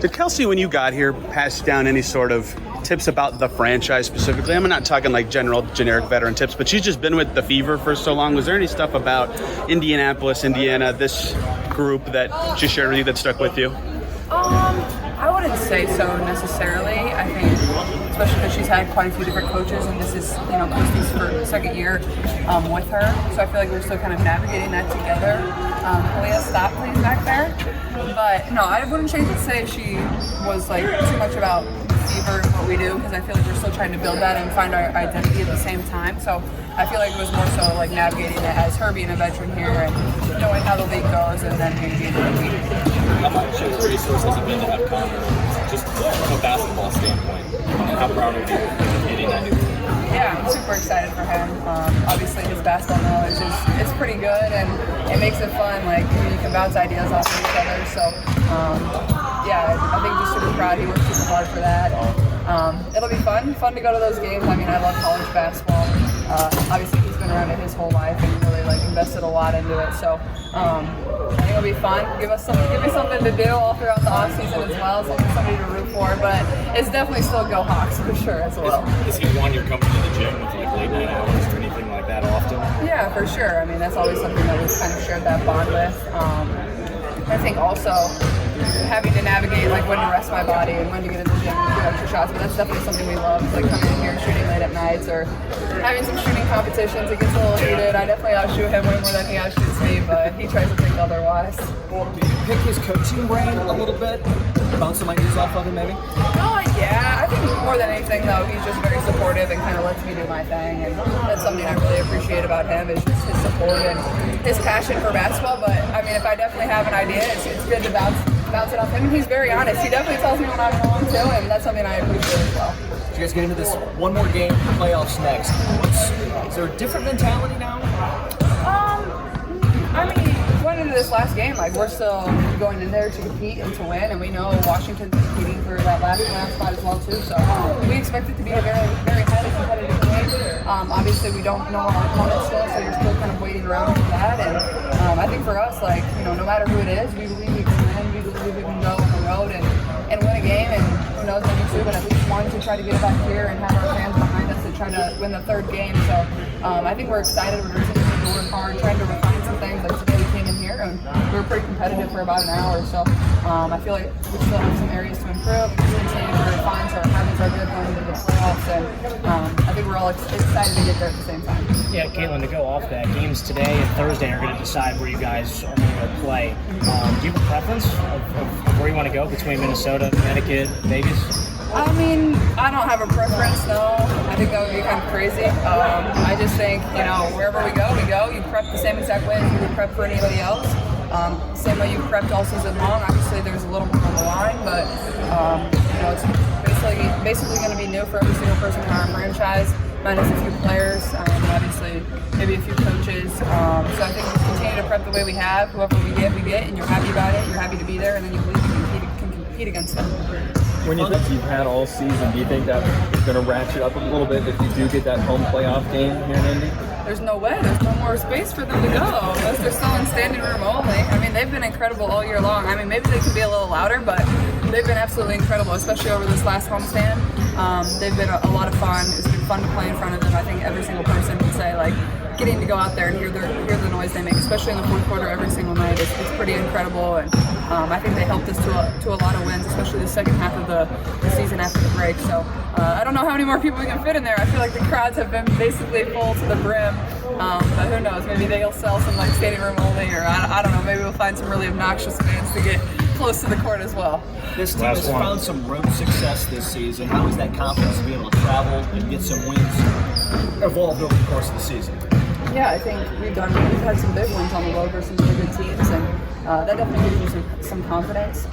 Did Kelsey, when you got here, pass down any sort of tips about the franchise specifically? I'm not talking like generic veteran tips, but she's just been with the Fever for so long. Was there any stuff about Indianapolis, Indiana, this group that she shared with you that stuck with you? I wouldn't say so necessarily. I think, especially because she's had quite a few different coaches, and this is, Christie's second year with her. So I feel like we're still kind of navigating that together. Leah, stop please back there. But no, I wouldn't say she was like too much about Fever and what we do, because I feel like we're still trying to build that and find our identity at the same time. So I feel like it was more so like navigating it as her being a veteran here and knowing how the league goes, and then being the league. How much of a resource has it been to have Connor, just from a basketball standpoint? How proud are you of getting that new team? Yeah, I'm super excited for him. Obviously, his basketball knowledge is pretty good, and it makes it fun. Like, you can bounce ideas off of each other. So, I think just super proud. He worked super hard for that. It'll be fun to go to those games. I mean, I love college basketball. Obviously, he's been around it his whole life and really invested a lot into it. So, I think it'll be fun. Give me something to do all throughout the off season as well. Somebody to root for. But it's definitely still go Hawks for sure as well. Is he one you're coming to the gym with late night hours or anything like that often? Yeah, for sure. I mean, that's always something that we've kind of shared that bond with. I think also having to navigate when to rest my body and when to get in the gym and do extra shots, but that's definitely something we love. Like coming in here and shooting late at nights or having some shooting competitions. It gets a little heated. I definitely outshoot him way more than he outshoots me, but he tries to think otherwise. Do you pick his coaching brain a little bit? Bounce some ideas off of him, maybe? Oh, yeah. I think more than anything, though, he's just very supportive and kind of lets me do my thing. And that's something I really appreciate about him, is just his support and his passion for basketball. But, I mean, if I definitely have an idea, it's good to bounce it off him. And he's very honest. He definitely tells me when I'm wrong, too, and that's something I appreciate as well. So you guys get into this one more game, playoffs next. Is there a different mentality now? I mean, going into this last game, we're still going in there to compete and to win, and we know Washington's competing for that last playoff spot as well too. So we expect it to be a very, very highly competitive game. Obviously, we don't know our opponent still, so you're still kind of waiting around for that. And I think for us, no matter who it is, we believe we can win. We believe we can go on the road and win a game, and who knows, maybe two, but at least one to try to get it back here and have our fans behind us and try to win the third game. So I think we're excited. We're going to work hard, trying to refine some things. Like today, we came in here and we were pretty competitive for about an hour. So I feel like we still have some areas to improve. We just continue to refine so our habits are good going into the playoffs. And I think we're all excited to get there at the same time. Yeah, Caitlin, to go off that, games today and Thursday are going to decide where you guys are going to go play. Do you have a preference of where you want to go between Minnesota, Connecticut, Vegas? I mean, I don't have a preference, no. I think that would be kind of crazy. I just think, wherever we go. You prep the same exact way as you would prep for anybody else. Same way you prepped all season long. Obviously, there's a little more on the line, but, it's basically going to be new for every single person in our franchise, minus a few players, obviously maybe a few coaches. So I think we'll continue to prep the way we have. Whoever we get, and you're happy about it, you're happy to be there, and then you believe you can compete against them. When you think you've had all season, do you think that is going to ratchet up a little bit if you do get that home playoff game here in Indy? There's no way. There's no more space for them to go unless they're still in standing room only. I mean, they've been incredible all year long. I mean, maybe they could be a little louder, but they've been absolutely incredible, especially over this last homestand. They've been a lot of fun. It's been fun to play in front of them. I think every single person can say, getting to go out there and hear the noise they make, especially in the fourth quarter every single night, it's pretty incredible. And I think they helped us to a lot of wins, especially the second half of the season after the break. So I don't know how many more people we can fit in there. I feel like the crowds have been basically full to the brim. But who knows? Maybe they'll sell some standing room only, or I don't know. Maybe we'll find some really obnoxious fans to get close to the court as well. This team has found some road success this season. How is that confidence to be able to travel and get some wins evolved over the course of the season? Yeah, I think we've had some big wins on the road versus some really good teams, and that definitely gives you some confidence.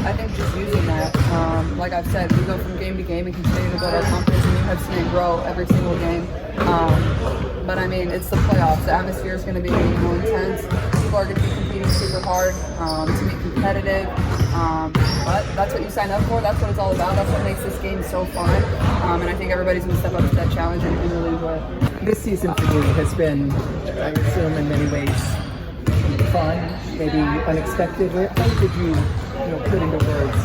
I think just using that, like I've said, we go from game to game and continue to build our confidence, and you have seen it grow every single game. But I mean, it's the playoffs. The atmosphere is going to be intense. People are going to be competing super hard to be competitive. But that's what you sign up for. That's what it's all about. That's what makes this game so fun. And I think everybody's going to step up to that challenge and really enjoy it. This season for you has been, I assume, in many ways fun, maybe unexpected. How did you put into words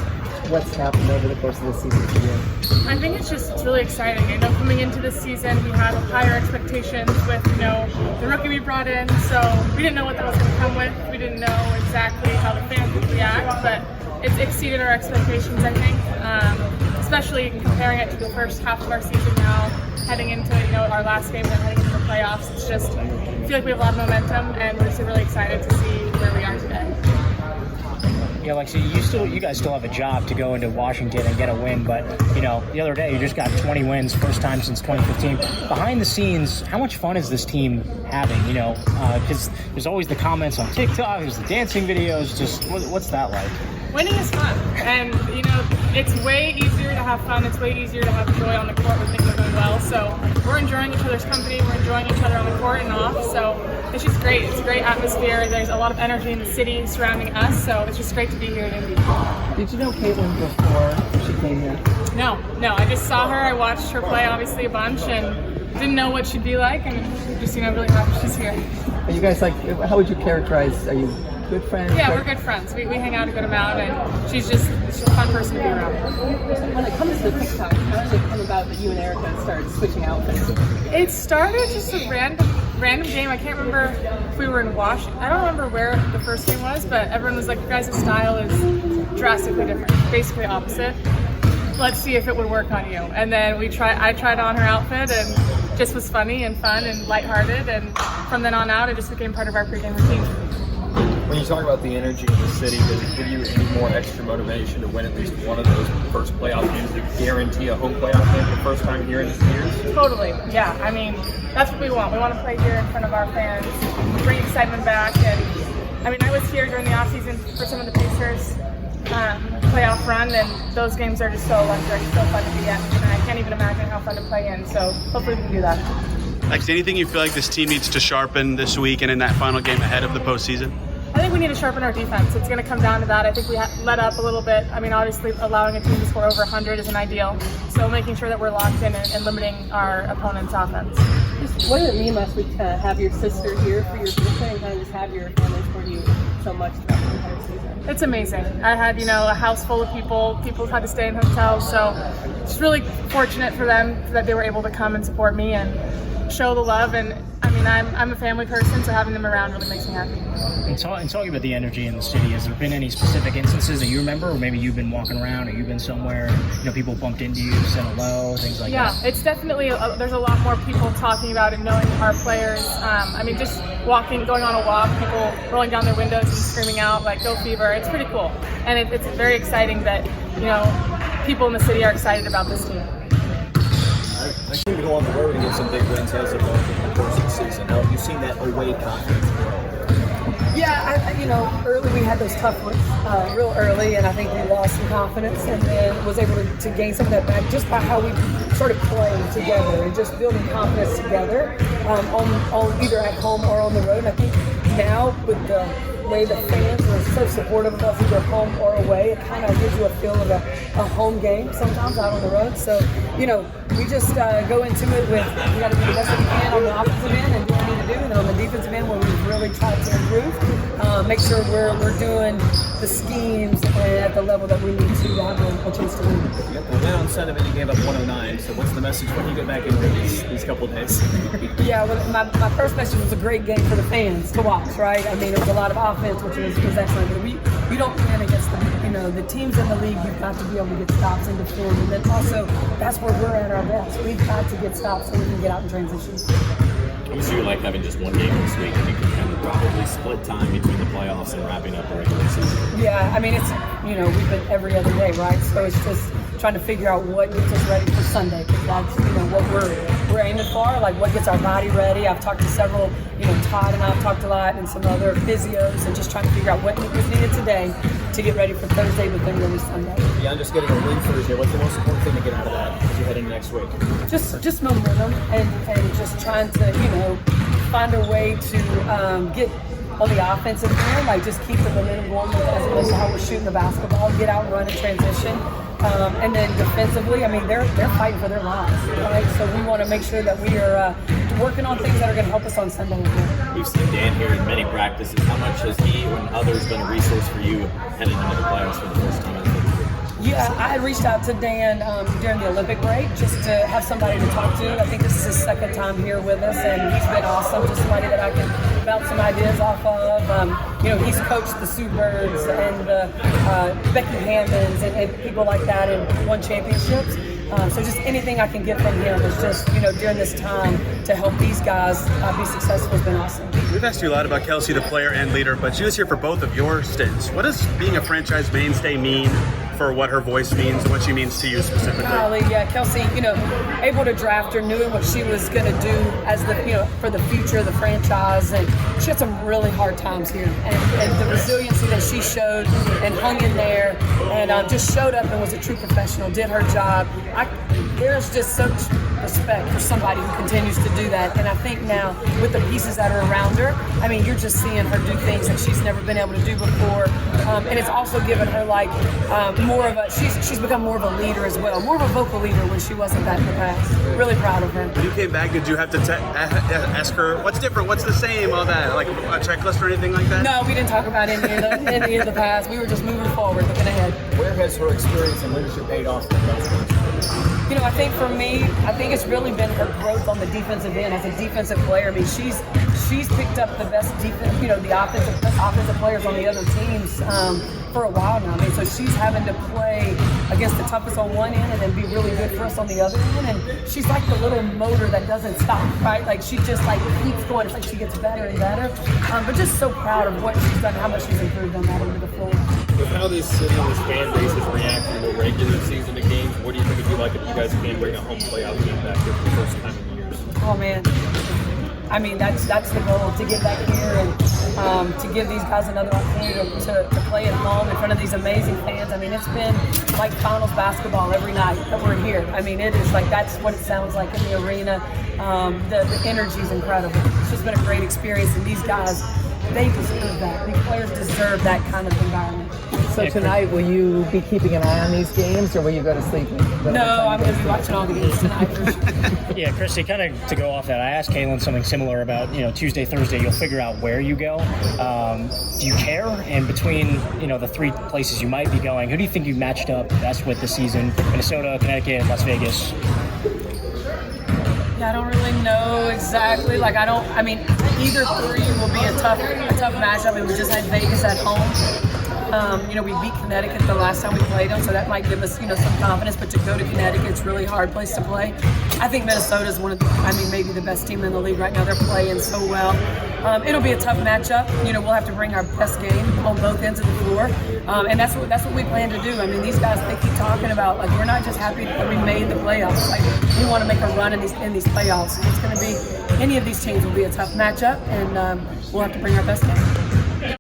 what's happened over the course of the season for you? I think it's really exciting. I know coming into this season, we had higher expectations with, the rookie we brought in, so we didn't know what that was going to come with. We didn't know exactly how the fans would react, but it's exceeded our expectations, I think, especially comparing it to the first half of our season now, heading into, our last game and then heading into the playoffs. It's just, I feel like we have a lot of momentum, and we're just really excited to see where we are today. Yeah, Lexie, you guys still have a job to go into Washington and get a win, but the other day you just got 20 wins, first time since 2015. Behind the scenes, how much fun is this team having? Because there's always the comments on TikTok, there's the dancing videos. Just what's that like? Winning is fun, and it's way easier to have fun. It's way easier to have joy on the court when things are going well. So we're enjoying each other's company. We're enjoying each other on the court and off. So it's just great. It's a great atmosphere. There's a lot of energy in the city surrounding us. So it's just great to be here in Indy. Did you know Caitlin before she came here? No. I just saw her. I watched her play obviously a bunch and didn't know what she'd be like, and just really happy she's here. Are you guys how would you characterize? Are you good friends? Yeah, we're good friends. We hang out a good amount, and she's just a fun person to be around. When it comes to TikTok, how did it come about that you and Erica started switching outfits? It started just a random game. I can't remember if we were in Washington. I don't remember where the first game was, but everyone was like, "You guys' style is drastically different, basically opposite. Let's see if it would work on you." And then I tried on her outfit, and just was funny and fun and lighthearted. And from then on out, it just became part of our pregame routine. When you talk about the energy in the city, does it give you any more extra motivation to win at least one of those first playoff games to guarantee a home playoff game for the first time here in years? Totally, yeah. I mean, that's what we want. We want to play here in front of our fans, bring excitement back. And I was here during the off season for some of the Pacers playoff run, and those games are just so electric, so fun to be at. And I can't even imagine how fun to play in. So hopefully we can do that. Lexie, anything you feel like this team needs to sharpen this week and in that final game ahead of the postseason? I think we need to sharpen our defense. It's going to come down to that. I think we let up a little bit. Obviously allowing a team to score over 100 isn't ideal. So making sure that we're locked in and limiting our opponent's offense. What did it mean last week to have your sister here for your birthday and kind of just have your family support you so much throughout the entire season? It's amazing. I had, a house full of people. People had to stay in hotels. So it's really fortunate for them that they were able to come and support me and show the love. And I'm a family person, so having them around really makes me happy. And talking about the energy in the city, has there been any specific instances that you remember, or maybe you've been walking around, or you've been somewhere, people bumped into you, said hello, things like that? Yeah, it's definitely, there's a lot more people talking about it, knowing our players. Just going on a walk, people rolling down their windows and screaming out, like, "Go Fever." It's pretty cool. And it's very exciting that, people in the city are excited about this team. I seem to go on the road and get some big wins as of the course of the season. How have you seen that away confidence grow? Yeah, early we had those tough ones, real early, and I think we lost some confidence, and then was able to gain some of that back just by how we started playing together and just building confidence together, on either at home or on the road. And I think now with the way the fans are so supportive of us either home or away, it kind of gives you a feel of a home game sometimes out on the road. So, we just go into it with, we got to do the best we can on the offensive end and do what we need to do, and then on the defensive end where we've really tried to improve, make sure we're doing the schemes at the level that we need to have a chance to win. Well, then on Sunday you gave up 109, so what's the message when you get back into these couple of days? Yeah, my first message was a great game for the fans to watch, right? It was a lot of offense, which was excellent, but we don't win against the teams in the league. You've got to be able to get stops and defend, and then also that's where we're at our best. We've got to get stops so we can get out in transition. Obviously, you like having just one game this week, and you can kind of probably split time between the playoffs and wrapping up the regular season. Yeah, it's we've been every other day, right? So it's just trying to figure out what gets us ready for Sunday, because that's what we're aiming for, like what gets our body ready. I've talked to several, Todd and I've talked a lot, and some other physios, and just trying to figure out what was needed today to get ready for Thursday, but then really Sunday. Beyond just getting a win Thursday, what's the most important thing to get out of that as you head into next week? Just momentum and just trying to find a way to get on the offensive end, like just keep the momentum going as it relates to how we're shooting the basketball, get out and run in transition. And then defensively, they're fighting for their lives, right? So we want to make sure that we are working on things that are going to help us on Sunday. We've seen Dan here in many practices. How much has he and others been a resource for you heading into the playoffs for the first time? Yeah, I reached out to Dan during the Olympic break just to have somebody to talk to. I think this is his second time here with us, and he's been awesome. Just somebody that I can bounce some ideas off of. He's coached the Sue Birds and the Becky Hammonds and people like that and won championships. So just anything I can get from him is just, during this time to help these guys be successful has been awesome. We've asked you a lot about Kelsey, the player and leader, but she was here for both of your stints. What does being a franchise mainstay mean for what her voice means, what she means to you specifically? Golly, yeah, Kelsey, able to draft her, knowing what she was going to do as for the future of the franchise, and she had some really hard times here, and the resiliency that she showed and hung in there, and just showed up and was a true professional, did her job. There's just such respect for somebody who continues to do that, and I think now with the pieces that are around her, you're just seeing her do things that she's never been able to do before, and it's also given her more of a, she's become more of a leader as well, more of a vocal leader when she wasn't that in the past. Really proud of her. When you came back, did you have to ask her what's different, what's the same, all that, like a checklist or anything like that? No, we didn't talk about any of the past. We were just moving forward, looking ahead. Where has her experience and leadership paid off the most? I think for me, it's really been her growth on the defensive end as a defensive player. She's picked up the best defense, the offensive players on the other teams for a while now. So she's having to play against the toughest on one end and then be really good for us on the other end. And she's like the little motor that doesn't stop, right? Like she just keeps going. It's like she gets better and better. But just so proud of what she's done, how much she's improved on that end of the floor. With how this city and this fan base is reacting to the regular season of games, what do you think it'd be like if you guys can bring a home playoff game back here for the first time in years? Oh man, that's the goal, to get back here and to give these guys another opportunity to play at home in front of these amazing fans. It's been like finals basketball every night that we're here. It is that's what it sounds like in the arena. The energy is incredible. It's just been a great experience, and these guys, they deserve that. These players deserve that kind of environment. So tonight, will you be keeping an eye on these games, or will you go to sleep? No, I'm going to be watching all the games tonight. Yeah, Christie, kind of to go off that, I asked Kaylin something similar about, Tuesday, Thursday, you'll figure out where you go. Do you care? And between, the three places you might be going, who do you think you matched up best with this season? Minnesota, Connecticut, Las Vegas? Yeah, I don't really know exactly. Either three will be a tough matchup. We just had Vegas at home. We beat Connecticut the last time we played them, so that might give us, some confidence. But to go to Connecticut, it's a really hard place to play. I think Minnesota's maybe the best team in the league right now. They're playing so well. It'll be a tough matchup. We'll have to bring our best game on both ends of the floor, and that's what we plan to do. These guys, they keep talking about we're not just happy that we made the playoffs. We want to make a run in these playoffs. It's going to be, any of these teams will be a tough matchup, and we'll have to bring our best game.